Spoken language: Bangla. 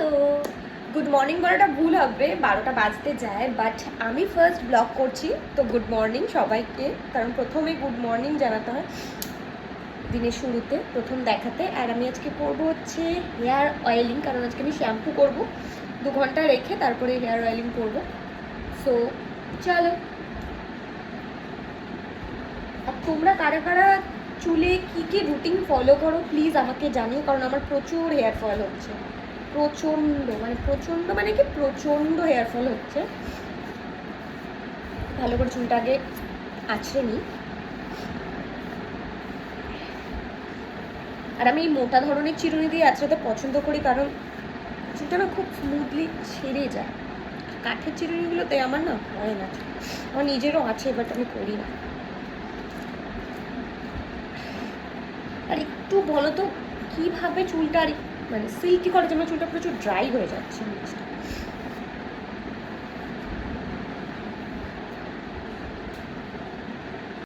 হ্যালো, গুড মর্নিং বলাটা ভুল হবে, 12টা বাজতে যায়, বাট আমি ফার্স্ট ব্লগ করছি, তো গুড মর্নিং সবাইকে। কারণ প্রথমে গুড মর্নিং জানাতে হয় দিনের শুরুতে, প্রথম দেখাতে। আর আমি আজকে করবো হচ্ছে হেয়ার অয়েলিং, কারণ আজকে আমি শ্যাম্পু করবো 2 ঘন্টা রেখে, তারপরে হেয়ার অয়েলিং করবো। সো চলো। আর তোমরা কারা কারা চুলে কী কী রুটিন ফলো করো প্লিজ আমাকে জানিও, কারণ আমার প্রচুর হেয়ার ফল হচ্ছে, প্রচণ্ড মানে কি প্রচণ্ড হেয়ার ফল হচ্ছে। ভালো করে চুলটা আগে আঁচড়ে নিই। আর আমি এই মোটা ধরনের চিরুনি দিয়ে আঁচড়াতে পছন্দ করি, কারণ চুলটা না খুব স্মুথলি ছেড়ে যায়। কাঠের চিরুনিগুলোতে আমার না হয় না, আমার নিজেরও আছে, বাট আমি করি না। আর একটু বলো তো কীভাবে চুলটা আর মানে সিল্কি করে, যেমন চুলটা প্রচুর ড্রাই হয়ে যাচ্ছে।